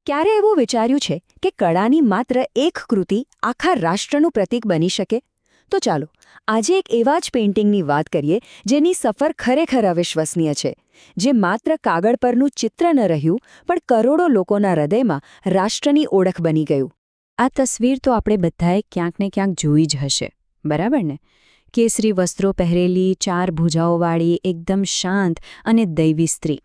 ક્યારે એવું વિચાર્યું છે કે કળાની માત્ર એક કૃતિ આખા રાષ્ટ્રનું પ્રતીક બની શકે? તો ચાલો આજે એક એવા જ પેઇન્ટિંગની વાત કરીએ જેની સફર ખરેખર અવિશ્વસનીય છે, જે માત્ર કાગળ પરનું ચિત્ર ન રહ્યું પણ કરોડો લોકોના હૃદયમાં રાષ્ટ્રની ઓળખ બની ગયું. આ તસવીર તો આપણે બધાએ ક્યાંક ને ક્યાંક જોઈ જ હશે, બરાબર ને? કેસરી વસ્ત્રો પહેરેલી, 4 ભુજાઓવાળી, એકદમ શાંત અને દૈવી સ્ત્રી.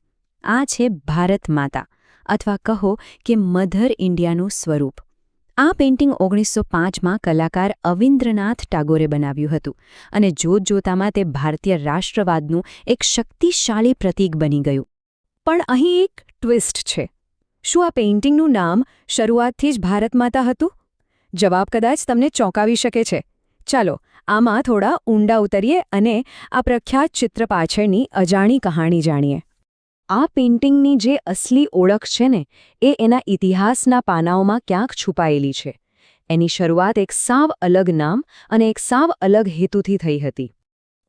આ છે ભારત માતા, અથવા કહો કે મધર ઇન્ડિયાનું સ્વરૂપ. આ પેઇન્ટિંગ 1905માં કલાકાર અવિન્દ્રનાથ ટાગોરે બનાવ્યું હતું અને જોતજોતામાં તે ભારતીય રાષ્ટ્રવાદનું એક શક્તિશાળી પ્રતીક બની ગયું. પણ અહીં એક ટ્વિસ્ટ છે. શું આ પેઇન્ટિંગનું નામ શરૂઆતથી જ ભારત માતા હતું? જવાબ કદાચ તમને ચોંકાવી શકે છે. ચાલો આમાં થોડા ઊંડા ઉતરીએ અને આ પ્રખ્યાત ચિત્ર પાછળની અજાણી કહાણી જાણીએ. આ પેઇન્ટિંગની જે અસલી ઓળખ છે ને, એ એના ઇતિહાસના પાનાઓમાં ક્યાંક છુપાયેલી છે. એની શરૂઆત એક સાવ અલગ નામ અને એક સાવ અલગ હેતુથી થઈ હતી.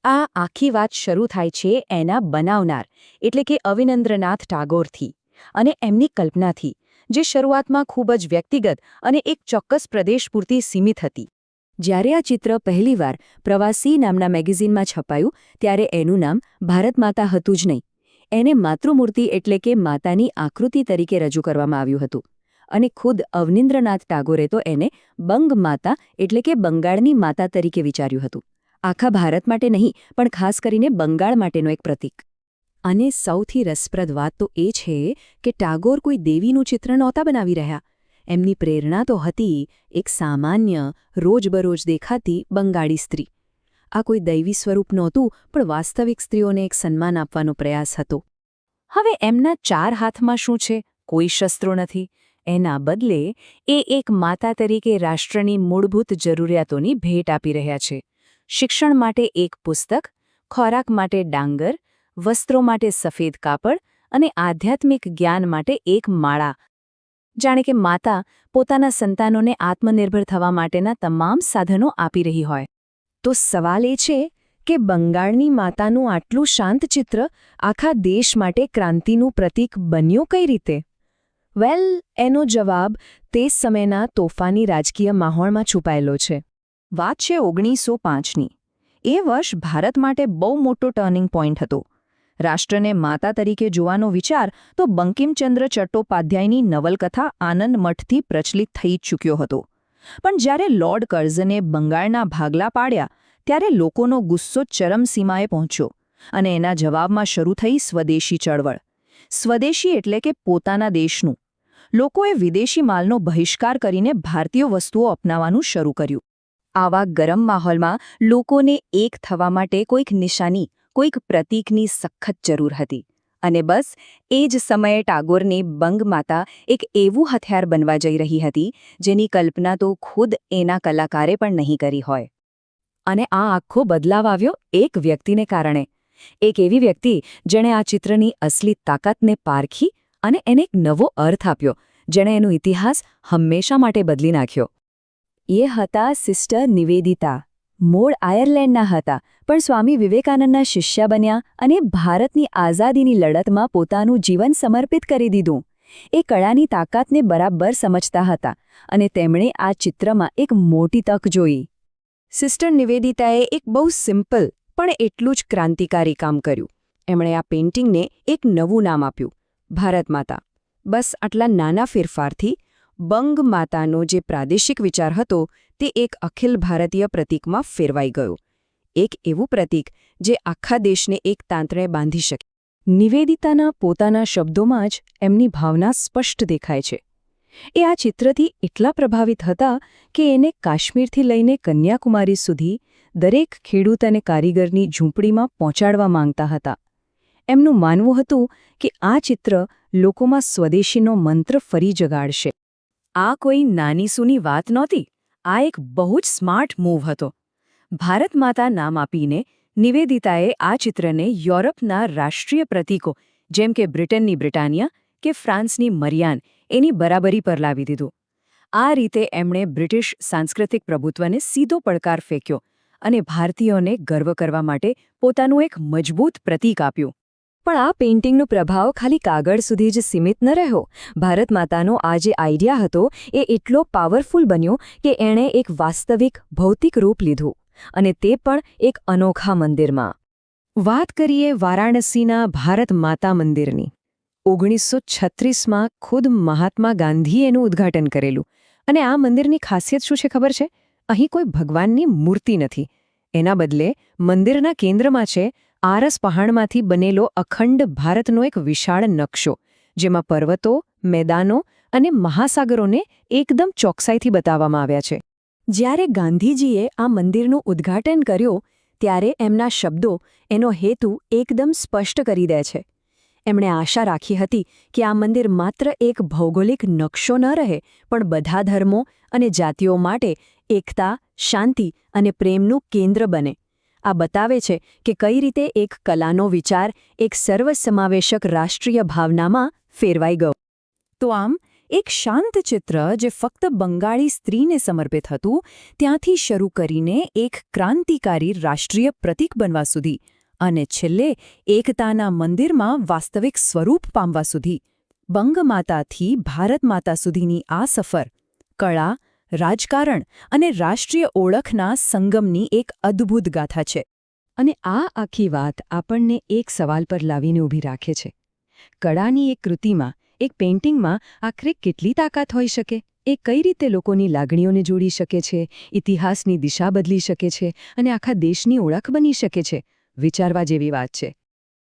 આ આખી વાત શરૂ થાય છે એના બનાવનાર એટલે કે અવિન્દ્રનાથ ટાગોરથી અને એમની કલ્પનાથી, જે શરૂઆતમાં ખૂબ જ વ્યક્તિગત અને એક ચોક્કસ પ્રદેશ પૂરતી સીમિત હતી. જ્યારે આ ચિત્ર પહેલીવાર પ્રવાસી નામના મેગેઝિનમાં છપાયું ત્યારે એનું નામ ભારત માતા હતું જ નહીં. એને માતૃમૂર્તિ એટલે કે માતાની આકૃતિ તરીકે રજૂ કરવામાં આવ્યું હતું. અને ખુદ અવનીન્દ્રનાથ ટાગોરે તો એને બંગ માતા એટલે કે બંગાળની માતા તરીકે વિચાર્યું હતું. આખા ભારત માટે નહીં, પણ ખાસ કરીને બંગાળ માટેનો એક પ્રતીક. અને સૌથી રસપ્રદ વાત તો એ છે કે ટાગોર કોઈ દેવીનું ચિત્ર નહોતા બનાવી રહ્યા. એમની પ્રેરણા તો હતી એક સામાન્ય, રોજબરોજ દેખાતી બંગાળી સ્ત્રી. આ કોઈ દૈવી સ્વરૂપ નહોતું, પણ વાસ્તવિક સ્ત્રીઓને એક સન્માન આપવાનો પ્રયાસ હતો. હવે એમના 4 હાથમાં શું છે? કોઈ શસ્ત્રો નથી. એના બદલે એ એક માતા તરીકે રાષ્ટ્રની મૂળભૂત જરૂરિયાતોની ભેટ આપી રહ્યા છે. શિક્ષણ માટે એક પુસ્તક, ખોરાક માટે ડાંગર, વસ્ત્રો માટે સફેદ કાપડ અને આધ્યાત્મિક જ્ઞાન માટે એક માળા. જાણે કે માતા પોતાના સંતાનોને આત્મનિર્ભર થવા માટેના તમામ સાધનો આપી રહી હોય. તો સવાલ એ છે કે બંગાળની માતાનું આટલું શાંત ચિત્ર આખા દેશ માટે ક્રાંતિનું પ્રતીક બન્યું કઈ રીતે? વેલ, એનો જવાબ તે સમયના તોફાની રાજકીય માહોલમાં છુપાયેલો છે. વાત છે 1905ની. એ વર્ષ ભારત માટે બહુ મોટો ટર્નિંગ પોઈન્ટ હતો. રાષ્ટ્રને માતા તરીકે જોવાનો વિચાર તો બંકિમચંદ્ર ચટ્ટોપાધ્યાયની નવલકથા આનંદ મઠથી પ્રચલિત થઈ ચૂક્યો હતો. પણ જ્યારે લોર્ડ કર્ઝને બંગાળના ભાગલા પાડ્યા ત્યારે લોકોનો ગુસ્સો ચરમસીમાએ પહોંચ્યો અને એના જવાબમાં શરૂ થઈ સ્વદેશી ચળવળ. સ્વદેશી એટલે કે પોતાના દેશનું. લોકોએ વિદેશી માલનો બહિષ્કાર કરીને ભારતીય વસ્તુઓ અપનાવવાનું શરૂ કર્યું. આવા ગરમ માહોલમાં લોકોને એક થવા માટે કોઈક નિશાની, કોઈક પ્રતીકની સખત જરૂર હતી. અને બસ એ જ સમયે ટાગોરની બંગમાતા એક એવું હથિયાર બનવા જઈ રહી હતી જેની કલ્પના તો ખુદ એના કલાકારે પણ નહીં કરી હોય. અને આ આખો બદલાવ આવ્યો એક વ્યક્તિને કારણે. એક એવી વ્યક્તિ જેણે આ ચિત્રની અસલી તાકાતને પારખી અને એને એક નવો અર્થ આપ્યો, જેણે એનો ઇતિહાસ હંમેશા માટે બદલી નાખ્યો. એ હતા સિસ્ટર નિવેદિતા. મૂળ આયર્લેન્ડના હતા, પણ સ્વામી વિવેકાનંદના શિષ્ય બન્યા અને ભારતની આઝાદીની લડતમાં પોતાનું જીવન સમર્પિત કરી દીધું. એ કળાની તાકાતને બરાબર સમજતા હતા અને તેમણે આ ચિત્રમાં એક મોટી તક જોઈ. સિસ્ટર નિવેદિતાએ એક બહુ સિમ્પલ પણ એટલું જ ક્રાંતિકારી કામ કર્યું. એમણે આ પેઇન્ટિંગને એક નવું નામ આપ્યું, ભારત માતા. બસ આટલા નાના ફેરફારથી બંગ માતાનો જે પ્રાદેશિક વિચાર હતો તે એક અખિલ ભારતીય પ્રતીકમાં ફેરવાઈ ગયો. એક એવું પ્રતીક જે આખા દેશને એક તાંતણે બાંધી શકે. નિવેદિતાના પોતાના શબ્દોમાં જ એમની ભાવના સ્પષ્ટ દેખાય છે. એ આ ચિત્રથી એટલા પ્રભાવિત હતા કે એને કાશ્મીરથી લઈને કન્યાકુમારી સુધી દરેક ખેડૂત અને કારીગરની ઝૂંપડીમાં પહોંચાડવા માંગતા હતા. એમનું માનવું હતું કે આ ચિત્ર લોકોમાં સ્વદેશીનો મંત્ર ફરી જગાડશે. આ કોઈ નાની સૂની વાત નહોતી. આ એક બહુ જ સ્માર્ટ મૂવ હતો. ભારત માતા નામ આપીને નિવેદિતાએ આ ચિત્રને યુરોપના રાષ્ટ્રીય પ્રતીકો જેમ કે બ્રિટનની બ્રિટાનિયા કે ફ્રાન્સની મરિયાન એની બરાબરી પર લાવી દીધું. આ રીતે એમણે બ્રિટિશ સાંસ્કૃતિક પ્રભુત્વને સીધો પડકાર ફેંક્યો અને ભારતીયોને ગર્વ કરવા માટે પોતાનું એક મજબૂત પ્રતીક આપ્યું. પણ આ પેઇન્ટિંગનો પ્રભાવ ખાલી કાગળ સુધી જ સીમિત ન રહ્યો. ભારત માતાનો આ જે આઈડિયા હતો એ એટલો પાવરફુલ બન્યો કે એણે એક વાસ્તવિક ભૌતિક રૂપ લીધું, અને તે પણ એક અનોખા મંદિરમાં. વાત કરીએ વારાણસીના ભારત માતા મંદિરની. 1936માં ખુદ મહાત્મા ગાંધીએ એનું ઉદ્ઘાટન કરેલું. અને આ મંદિરની ખાસિયત શું છે ખબર છે? અહીં કોઈ ભગવાનની મૂર્તિ નથી. એના બદલે મંદિરના કેન્દ્રમાં છે આરસ પહાણમાંથી બનેલો અખંડ ભારતનો એક વિશાળ નકશો, જેમાં પર્વતો, મેદાનો અને મહાસાગરોને એકદમ ચોકસાઈથી બતાવવામાં આવ્યા છે. જ્યારે ગાંધીજીએ આ મંદિરનું ઉદ્ઘાટન કર્યું ત્યારે એમના શબ્દો એનો હેતુ એકદમ સ્પષ્ટ કરી દે છે. એમણે આશા રાખી હતી કે આ મંદિર માત્ર એક ભૌગોલિક નકશો ન રહે, પણ બધા ધર્મો અને જાતિઓ માટે એકતા, શાંતિ અને પ્રેમનું કેન્દ્ર બને. આ બતાવે છે કે કઈ રીતે એક કલાનો વિચાર એક સર્વસમાવેશક રાષ્ટ્રીય ભાવનામાં ફેરવાઈ ગયો. તો આમ એક શાંત ચિત્ર જે ફક્ત બંગાળી સ્ત્રીને સમર્પિત હતું, ત્યાંથી શરૂ કરીને એક ક્રાંતિકારી રાષ્ટ્રીય પ્રતીક બનવા સુધી, અને છેલ્લે એકતાના મંદિરમાં વાસ્તવિક સ્વરૂપ પામવા સુધી, બંગમાતાથી ભારત માતા સુધીની આ સફર કળા, રાજકારણ અને રાષ્ટ્રીય ઓળખના સંગમની એક અદ્ભુત ગાથા છે. અને આ આખી વાત આપણને એક સવાલ પર લાવીને ઊભી રાખે છે. કળાની એક કૃતિમાં, એક પેઇન્ટિંગમાં આખરે કેટલી તાકાત હોઈ શકે? એ કઈ રીતે લોકોની લાગણીઓને જોડી શકે છે, ઇતિહાસની દિશા બદલી શકે છે અને આખા દેશની ઓળખ બની શકે છે? વિચારવા જેવી વાત છે.